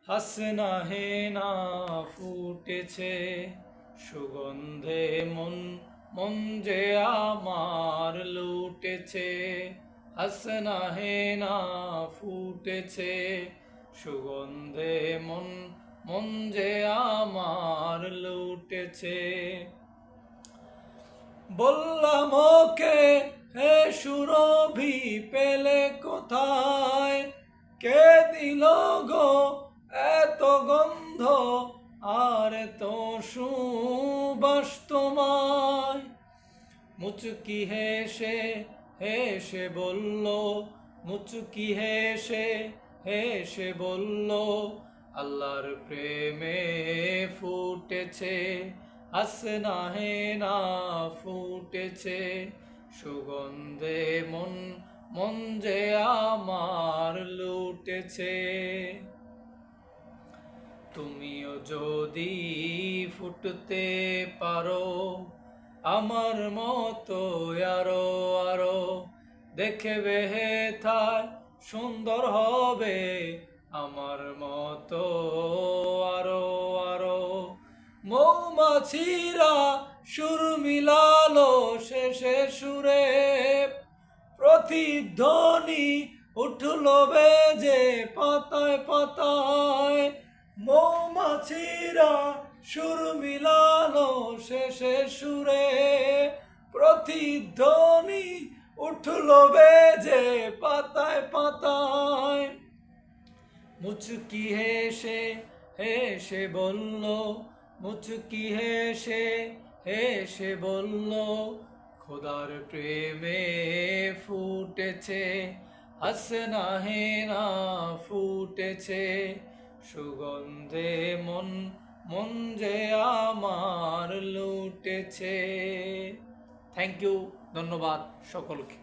হাসনা হেনা ফুটেছে সুগন্ধে মন মন যে আমার লুটেছে। হাসনা হেনা ফুটেছে সুগন্ধে মন মন যে আমার লুটেছে। বললাম ওকে হে সুরভি পেলে কোথায়, কে দিল গো এত গন্ধ আর এত সুবাস তোমায়। মুচকি হেসে হেসে বলল, মুচকি হেসে হেসে বলল, আল্লাহর প্রেমে ফুটেছে হাসনা হেনা ফুটেছে সুগন্ধে মন মন যে আমার লুটেছে। তুমিও যদি ফুটতে পারো আমার মতো আরো আরো, দেখবে হেথায় সুন্দর হবে আমার মতো আরো আরো। মৌমাছিরা সুর মিলালো শেষে সুরে, প্রতিধ্বনি উঠলো বেজে পাতায় পাতায়। মৌমাছিরা সুর মিলালো শেষে সুরে, প্রতিধ্বনি উঠলো বেজে পাতায় পাতায়। মুচকি হেসে হেসে বলল, মুচকি হেসে হেসে বলল, খোদার প্রেমে ফুটেছে হাসনা হেনা ফুটেছে সুগন্ধে মন মন যে আমার লুটেছে। থ্যাংক ইউ, ধন্যবাদ সকলকে।